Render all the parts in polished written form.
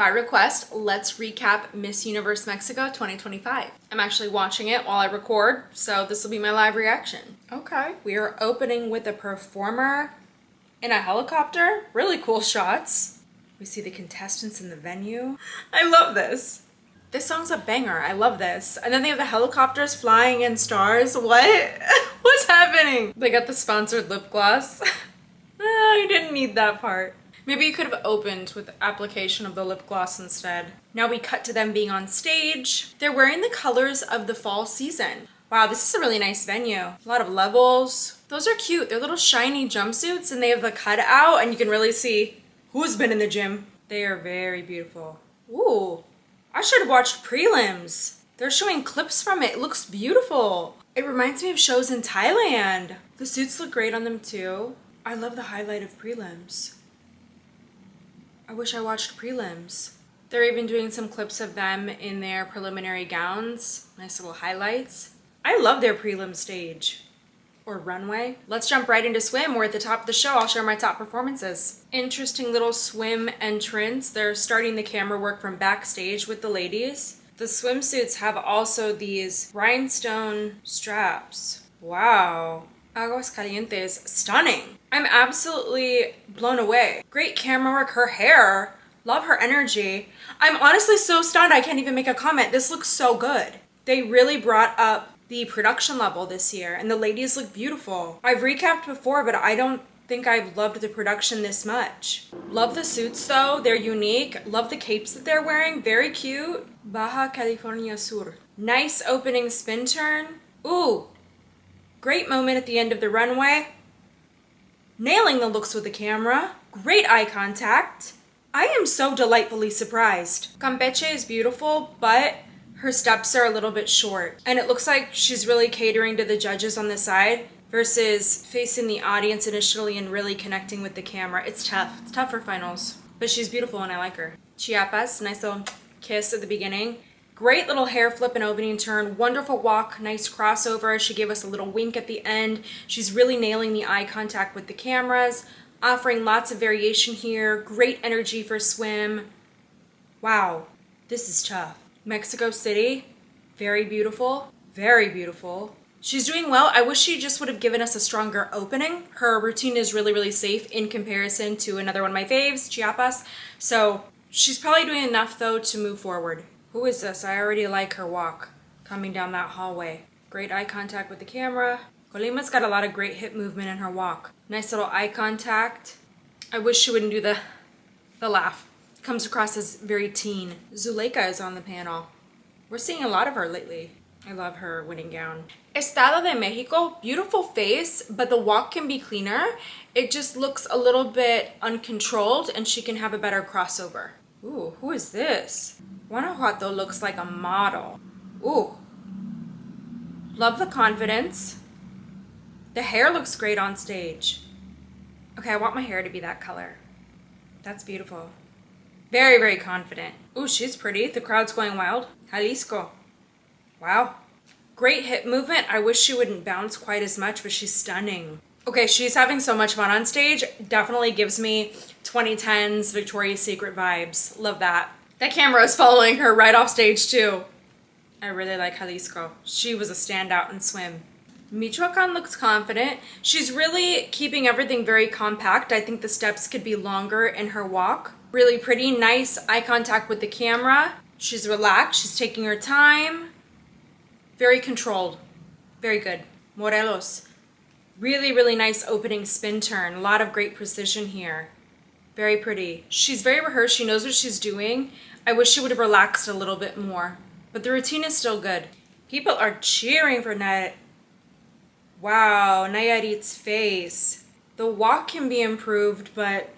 By request, let's recap Miss Universe Mexico 2025. I'm actually watching it while I record, so this will be my live reaction. Okay, we are opening with a performer in a helicopter. Really cool shots. We see the contestants in the venue. I love this. This song's a banger. I love this. And then they have the helicopters flying in stars. What? What's happening? They got the sponsored lip gloss. I didn't need that part. Maybe you could have opened with the application of the lip gloss instead. Now we cut to them being on stage. They're wearing the colors of the fall season. Wow, this is a really nice venue. A lot of levels. Those are cute. They're little shiny jumpsuits and they have the cutout and you can really see who's been in the gym. They are very beautiful. Ooh, I should have watched prelims. They're showing clips from it. It looks beautiful. It reminds me of shows in Thailand. The suits look great on them too. I love the highlight of prelims. I wish I watched prelims. They're even doing some clips of them in their preliminary gowns. Nice little highlights. I love their prelim stage. Or runway. Let's jump right into swim. We're at the top of the show. I'll share my top performances. Interesting little swim entrance. They're starting the camera work from backstage with the ladies. The swimsuits have also these rhinestone straps. Wow. Aguas Calientes, stunning. I'm absolutely blown away. Great camera work, her hair. Love her energy. I'm honestly so stunned I can't even make a comment. This looks so good. They really brought up the production level this year and the ladies look beautiful. I've recapped before, but I don't think I've loved the production this much. Love the suits though, they're unique. Love the capes that they're wearing, very cute. Baja California Sur. Nice opening spin turn. Ooh. Great moment at the end of the runway. Nailing the looks with the camera. Great eye contact. I am so delightfully surprised. Campeche is beautiful, but her steps are a little bit short. And it looks like she's really catering to the judges on the side versus facing the audience initially and really connecting with the camera. It's tough. It's tough for finals. But she's beautiful and I like her. Chiapas, nice little kiss at the beginning. Great little hair flip and opening turn, wonderful walk, nice crossover. She gave us a little wink at the end. She's really nailing the eye contact with the cameras, offering lots of variation here. Great energy for swim. Wow, this is tough. Mexico City, very beautiful, very beautiful. She's doing well. I wish she just would have given us a stronger opening. Her routine is really, really safe in comparison to another one of my faves, Chiapas. So she's probably doing enough though to move forward. Who is this? I already like her walk coming down that hallway. Great eye contact with the camera. Colima's got a lot of great hip movement in her walk. Nice little eye contact. I wish she wouldn't do the laugh. Comes across as very teen. Zuleika is on the panel. We're seeing a lot of her lately. I love her winning gown. Estado de Mexico, beautiful face, but the walk can be cleaner. It just looks a little bit uncontrolled and she can have a better crossover. Ooh, who is this? Guanajuato looks like a model. Ooh. Love the confidence. The hair looks great on stage. Okay, I want my hair to be that color. That's beautiful. Very, very confident. Ooh, she's pretty. The crowd's going wild. Jalisco. Wow. Great hip movement. I wish she wouldn't bounce quite as much, but she's stunning. Okay, she's having so much fun on stage. Definitely gives me 2010s Victoria's Secret vibes. Love that. That camera is following her right off stage too. I really like Jalisco. She was a standout in swim. Michoacan looks confident. She's really keeping everything very compact. I think the steps could be longer in her walk. Really pretty, nice eye contact with the camera. She's relaxed, she's taking her time. Very controlled, very good. Morelos. Really, really nice opening spin turn. A lot of great precision here. Very pretty. She's very rehearsed. She knows what she's doing. I wish she would have relaxed a little bit more. But the routine is still good. People are cheering for Nayar. Wow, Nayarit's face. The walk can be improved, but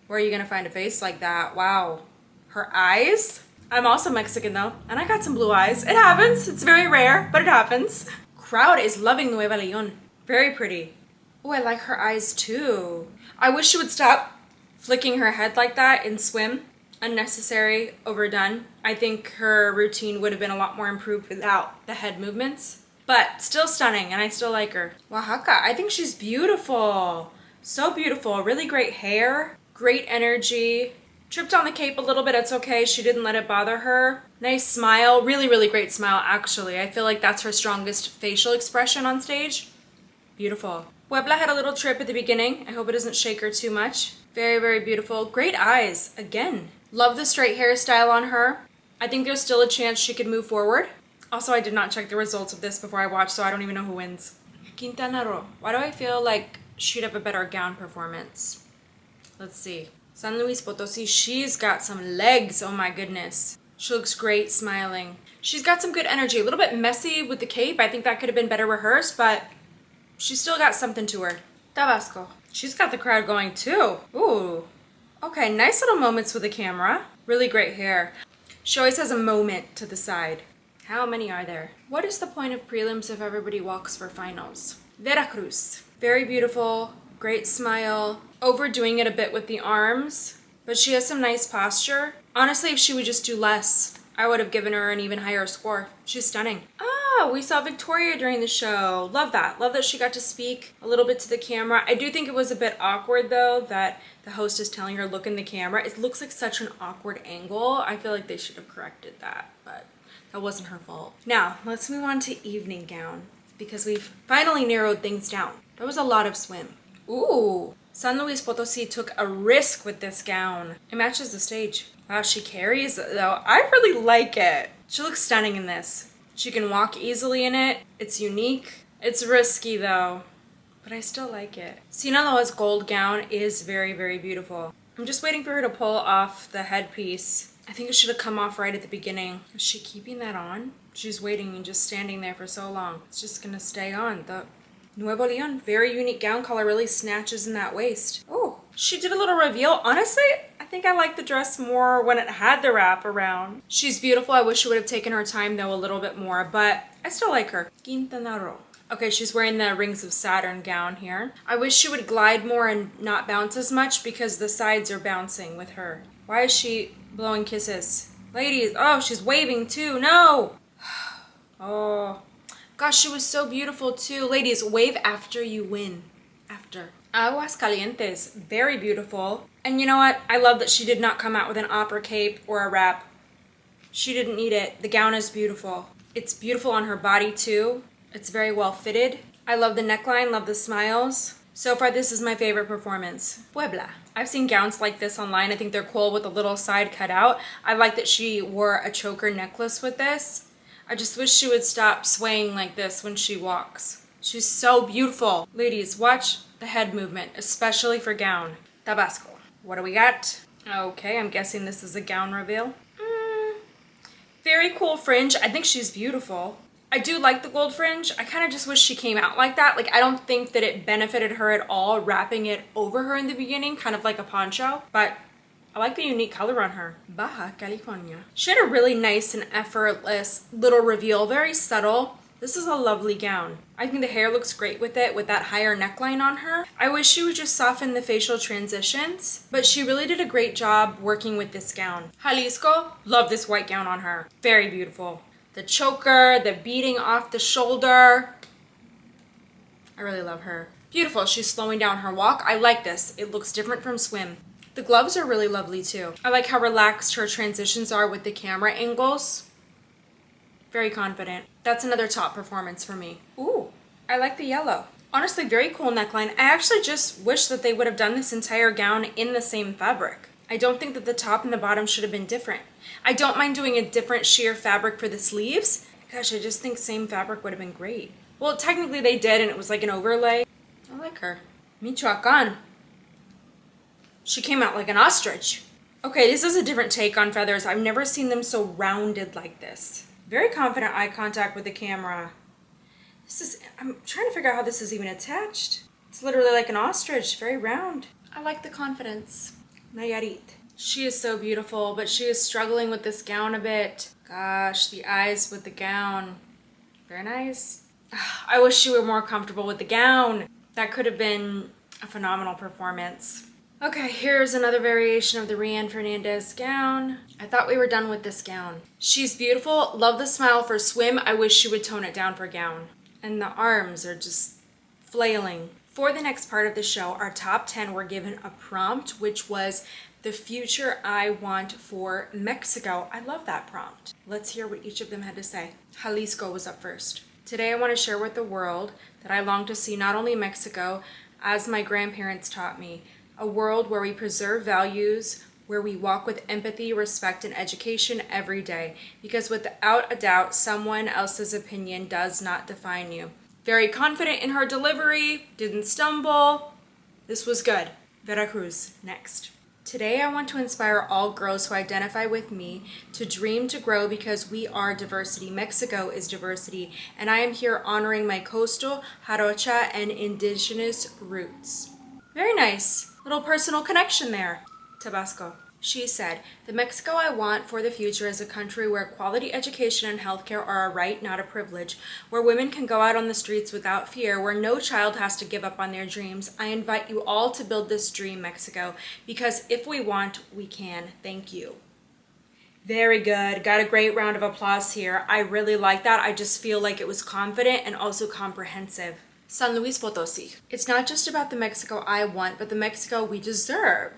where are you going to find a face like that? Wow. Her eyes? I'm also Mexican though, and I got some blue eyes. It happens. It's very rare, but it happens. Crowd is loving Nueva Leon. Very pretty. Oh, I like her eyes too. I wish she would stop flicking her head like that in swim. Unnecessary, overdone. I think her routine would have been a lot more improved without the head movements. But still stunning, and I still like her. Oaxaca, I think she's beautiful. So beautiful. Really great hair. Great energy. Tripped on the cape a little bit, it's okay. She didn't let it bother her. Nice smile, really, really great smile, actually. I feel like that's her strongest facial expression on stage. Beautiful. Puebla had a little trip at the beginning. I hope it doesn't shake her too much. Very, very beautiful. Great eyes, again. Love the straight hairstyle on her. I think there's still a chance she could move forward. Also, I did not check the results of this before I watched, so I don't even know who wins. Quintana Roo. Why do I feel like she'd have a better gown performance? Let's see. San Luis Potosi, she's got some legs, oh my goodness. She looks great smiling. She's got some good energy, a little bit messy with the cape. I think that could have been better rehearsed, but she's still got something to her. Tabasco. She's got the crowd going too. Ooh. Okay, nice little moments with the camera. Really great hair. She always has a moment to the side. How many are there? What is the point of prelims if everybody walks for finals? Veracruz. Very beautiful, great smile. Overdoing it a bit with the arms, but she has some nice posture. Honestly, if she would just do less, I would have given her an even higher score. She's stunning. Ah, we saw Victoria during the show. Love that. Love that she got to speak a little bit to the camera. I do think it was a bit awkward though that the host is telling her look in the camera. It looks like such an awkward angle. I feel like they should have corrected that, but that wasn't her fault. Now, let's move on to evening gown because we've finally narrowed things down. There was a lot of swim. Ooh. San Luis Potosi took a risk with this gown. It matches the stage. Wow, she carries it though. I really like it. She looks stunning in this. She can walk easily in it. It's unique. It's risky though, but I still like it. Sinaloa's gold gown is very, very beautiful. I'm just waiting for her to pull off the headpiece. I think it should have come off right at the beginning. Is she keeping that on? She's waiting and just standing there for so long. It's just gonna stay on. The Nuevo Leon, very unique gown color, really snatches in that waist. Oh, she did a little reveal. Honestly, I think I like the dress more when it had the wrap around. She's beautiful. I wish she would have taken her time though a little bit more, but I still like her. Quintana Roo. Okay, she's wearing the Rings of Saturn gown here. I wish she would glide more and not bounce as much because the sides are bouncing with her. Why is she blowing kisses? Ladies, oh, she's waving too. No! Oh. Gosh, she was so beautiful too. Ladies, wave after you win. After. Aguas Calientes, very beautiful. And you know what? I love that she did not come out with an opera cape or a wrap. She didn't need it. The gown is beautiful. It's beautiful on her body too. It's very well fitted. I love the neckline, love the smiles. So far, this is my favorite performance. Puebla. I've seen gowns like this online. I think they're cool with a little side cut out. I like that she wore a choker necklace with this. I just wish she would stop swaying like this when she walks. She's so beautiful. Ladies, watch the head movement, especially for gown. Tabasco. What do we got? Okay, I'm guessing this is a gown reveal. Very cool fringe. I think she's beautiful. I do like the gold fringe. I kind of just wish she came out like that. Like, I don't think that it benefited her at all wrapping it over her in the beginning, kind of like a poncho, but I like the unique color on her. Baja California. She had a really nice and effortless little reveal, very subtle. This is a lovely gown. I think the hair looks great with it, with that higher neckline on her. I wish she would just soften the facial transitions, but she really did a great job working with this gown. Jalisco, love this white gown on her. Very beautiful. The choker, the beading off the shoulder. I really love her. Beautiful. She's slowing down her walk. I like this. It looks different from swim. The gloves are really lovely too. I like how relaxed her transitions are with the camera angles. Very confident. That's another top performance for me. Ooh, I like the yellow. Honestly, very cool neckline. I actually just wish that they would have done this entire gown in the same fabric. I don't think that the top and the bottom should have been different. I don't mind doing a different sheer fabric for the sleeves. Gosh, I just think same fabric would have been great. Well, technically they did and it was like an overlay. I like her. Michoacan. She came out like an ostrich. Okay, this is a different take on feathers. I've never seen them so rounded like this. Very confident eye contact with the camera. I'm trying to figure out how this is even attached. It's literally like an ostrich, very round. I like the confidence. Nayarit. She is so beautiful, but she is struggling with this gown a bit. Gosh, the eyes with the gown. Very nice. I wish she were more comfortable with the gown. That could have been a phenomenal performance. Okay, here's another variation of the Rianne Fernandez gown. I thought we were done with this gown. She's beautiful. Love the smile for swim. I wish she would tone it down for gown. And the arms are just flailing. For the next part of the show, our top 10 were given a prompt, which was The future I want for Mexico. I love that prompt. Let's hear what each of them had to say. Jalisco was up first. Today I want to share with the world that I long to see not only Mexico, as my grandparents taught me, a world where we preserve values, where we walk with empathy, respect, and education every day, because without a doubt, someone else's opinion does not define you. Very confident in her delivery, didn't stumble. This was good. Veracruz, next. Today I want to inspire all girls who identify with me to dream to grow because we are diversity. Mexico is diversity, and I am here honoring my coastal, jarocha, and indigenous roots. Very nice. Little personal connection there. Tabasco. She said, the Mexico I want for the future is a country where quality education and healthcare are a right, not a privilege, where women can go out on the streets without fear, where no child has to give up on their dreams. I invite you all to build this dream, Mexico, because if we want, we can. Thank you. Very good. Got a great round of applause here. I really like that. I just feel like it was confident and also comprehensive. San Luis Potosi. It's not just about the Mexico I want, but the Mexico we deserve.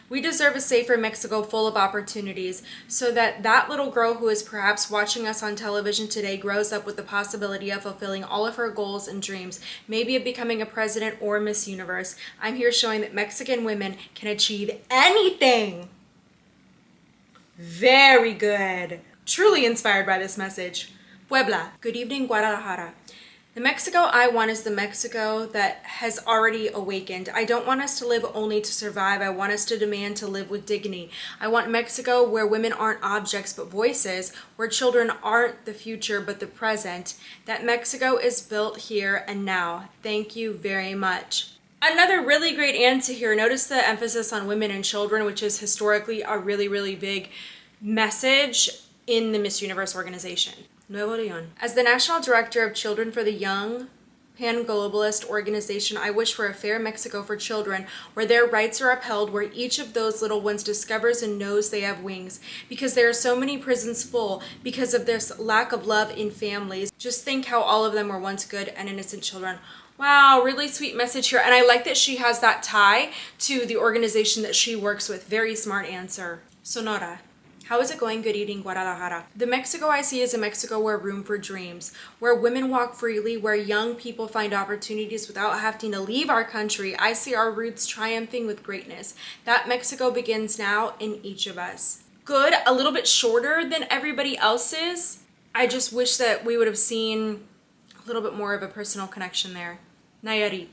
We deserve a safer Mexico full of opportunities so that that little girl who is perhaps watching us on television today grows up with the possibility of fulfilling all of her goals and dreams, maybe of becoming a president or Miss Universe. I'm here showing that Mexican women can achieve anything. Very good. Truly inspired by this message. Puebla. Good evening, Guadalajara. The Mexico I want is the Mexico that has already awakened. I don't want us to live only to survive. I want us to demand to live with dignity. I want Mexico where women aren't objects but voices, where children aren't the future but the present. That Mexico is built here and now. Thank you very much. Another really great answer here. Notice the emphasis on women and children, which is historically a really, really big message in the Miss Universe organization. Nuevo León. As the National Director of Children for the Young Pan-Globalist Organization, I wish for a fair Mexico for children where their rights are upheld, where each of those little ones discovers and knows they have wings. Because there are so many prisons full because of this lack of love in families. Just think how all of them were once good and innocent children. Wow, really sweet message here. And I like that she has that tie to the organization that she works with. Very smart answer. Sonora. How is it going? Good evening, Guadalajara. The Mexico I see is a Mexico where room for dreams, where women walk freely, where young people find opportunities without having to leave our country. I see our roots triumphing with greatness. That Mexico begins now in each of us. Good, a little bit shorter than everybody else's. I just wish that we would have seen a little bit more of a personal connection there. Nayarit.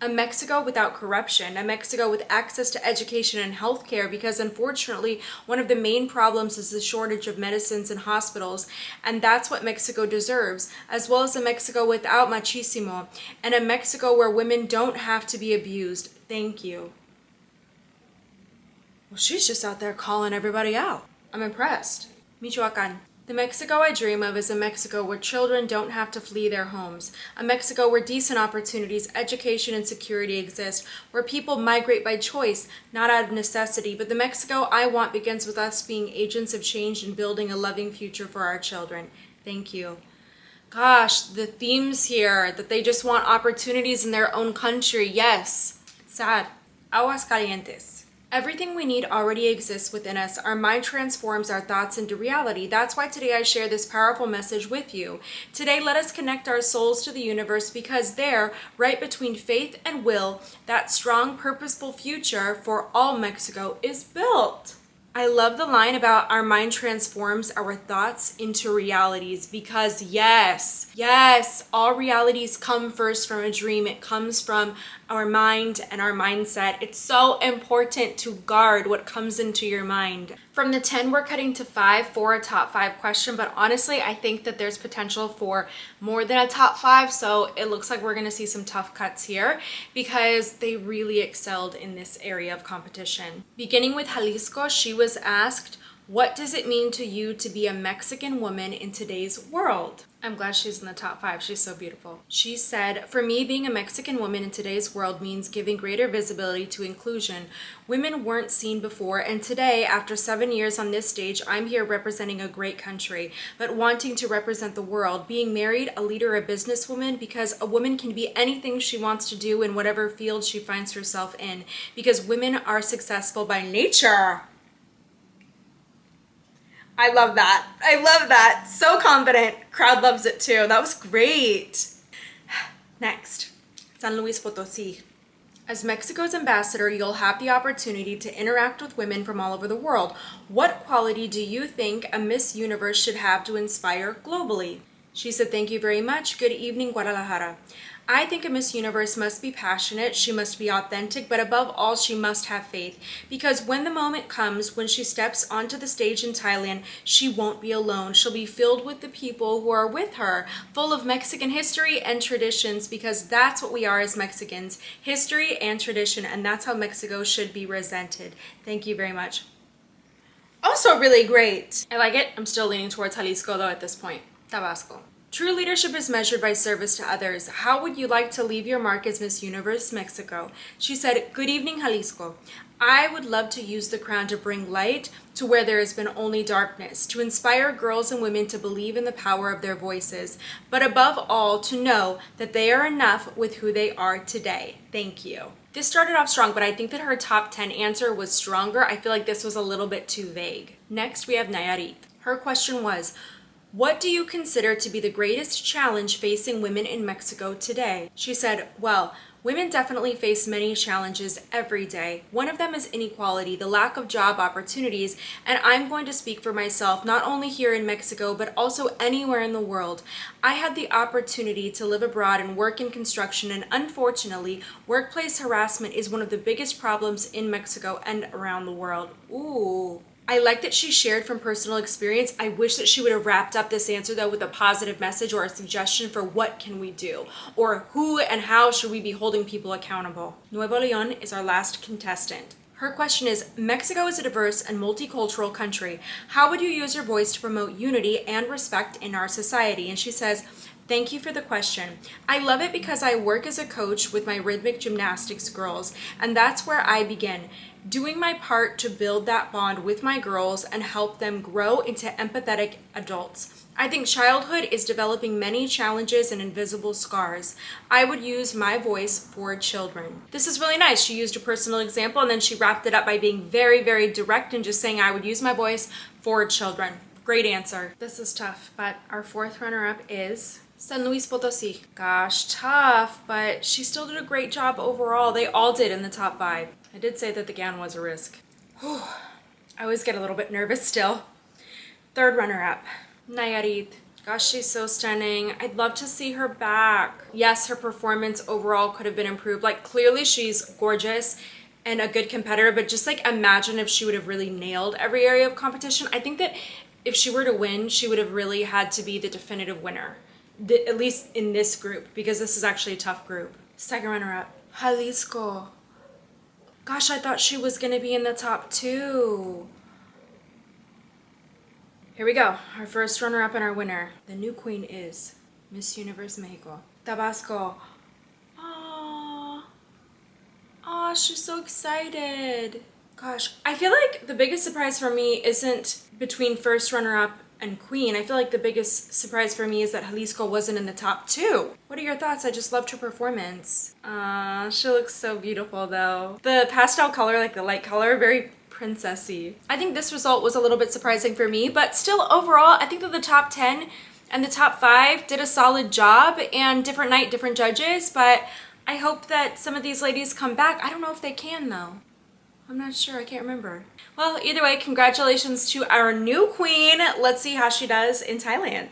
A Mexico without corruption, a Mexico with access to education and healthcare, because unfortunately one of the main problems is the shortage of medicines and hospitals, and that's what Mexico deserves, as well as a Mexico without machismo, and a Mexico where women don't have to be abused. Thank you. Well, she's just out there calling everybody out. I'm impressed. Michoacan. The Mexico I dream of is a Mexico where children don't have to flee their homes, a Mexico where decent opportunities, education, and security exist, where people migrate by choice, not out of necessity. But the Mexico I want begins with us being agents of change and building a loving future for our children. Thank you. Gosh, the themes here, that they just want opportunities in their own country. Yes, it's sad. Aguascalientes. Everything we need already exists within us. Our mind transforms our thoughts into reality. That's why today I share this powerful message with you. Today, let us connect our souls to the universe, because there, right between faith and will, that strong, purposeful future for all Mexico is built. I love the line about our mind transforms our thoughts into realities, because yes, all realities come first from a dream. It comes from our mind and our mindset. It's so important to guard what comes into your mind. From the 10, we're cutting to 5 for a top 5 question, but honestly, I think that there's potential for more than a top 5, so it looks like we're gonna see some tough cuts here because they really excelled in this area of competition. Beginning with Jalisco, she was asked, what does it mean to you to be a Mexican woman in today's world? I'm glad she's in the top 5. She's so beautiful. She said, for me, being a Mexican woman in today's world means giving greater visibility to inclusion. Women weren't seen before, and today, after 7 years on this stage, I'm here representing a great country, but wanting to represent the world. Being married, a leader, a businesswoman, because a woman can be anything she wants to do in whatever field she finds herself in, because women are successful by nature. I love that. I love that. So confident. Crowd loves it too. That was great. Next, San Luis Potosí. As Mexico's ambassador, you'll have the opportunity to interact with women from all over the world. What quality do you think a Miss Universe should have to inspire globally? She said, thank you very much. Good evening, Guadalajara. I think a Miss Universe must be passionate, she must be authentic, but above all, she must have faith. Because when the moment comes, when she steps onto the stage in Thailand, she won't be alone. She'll be filled with the people who are with her, full of Mexican history and traditions, because that's what we are as Mexicans, history and tradition, and that's how Mexico should be represented. Thank you very much. Also really great. I like it. I'm still leaning towards Jalisco though at this point. Tabasco. True leadership is measured by service to others. How would you like to leave your mark as Miss Universe Mexico? She said, good evening, Jalisco. I would love to use the crown to bring light to where there has been only darkness, to inspire girls and women to believe in the power of their voices, but above all, to know that they are enough with who they are today. Thank you. This started off strong, but I think that her top 10 answer was stronger. I feel like this was a little bit too vague. Next, we have Nayarit. Her question was, what do you consider to be the greatest challenge facing women in Mexico today? She said, well, women definitely face many challenges every day. One of them is inequality, the lack of job opportunities, and I'm going to speak for myself, not only here in Mexico, but also anywhere in the world. I had the opportunity to live abroad and work in construction, and unfortunately, workplace harassment is one of the biggest problems in Mexico and around the world. Ooh. I like that she shared from personal experience. I wish that she would have wrapped up this answer though with a positive message or a suggestion for what can we do, or who and how should we be holding people accountable. Nuevo León is our last contestant. Her question is, Mexico is a diverse and multicultural country. How would you use your voice to promote unity and respect in our society? And she says, thank you for the question. I love it because I work as a coach with my rhythmic gymnastics girls, and that's where I begin. Doing my part to build that bond with my girls and help them grow into empathetic adults. I think childhood is developing many challenges and invisible scars. I would use my voice for children. This is really nice. She used a personal example and then she wrapped it up by being very, very direct and just saying, I would use my voice for children. Great answer. This is tough, but our fourth runner-up is San Luis Potosí. Gosh, tough, but she still did a great job overall. They all did in the top 5. I did say that the gown was a risk. Whew. I always get a little bit nervous still. Third runner-up, Nayarit. Gosh, she's so stunning. I'd love to see her back. Yes, her performance overall could have been improved. Like, clearly she's gorgeous and a good competitor, but just like imagine if she would have really nailed every area of competition. I think that if she were to win, she would have really had to be the definitive winner. At least in this group, because this is actually a tough group. Second runner-up, Jalisco. Gosh, I thought she was gonna be in the top 2. Here we go, our first runner-up and our winner. The new queen is Miss Universe Mexico. Tabasco. Aww. Aw, she's so excited. Gosh, I feel like the biggest surprise for me isn't between first runner-up and queen. I feel like the biggest surprise for me is that Jalisco wasn't in the top 2. What are your thoughts? I just loved her performance. She looks so beautiful though. The pastel color, like the light color, very princessy. I think this result was a little bit surprising for me, but still overall, I think that the top 10 and the top 5 did a solid job, and different night, different judges, but I hope that some of these ladies come back. I don't know if they can though. I'm not sure, I can't remember. Well, either way, congratulations to our new queen. Let's see how she does in Thailand.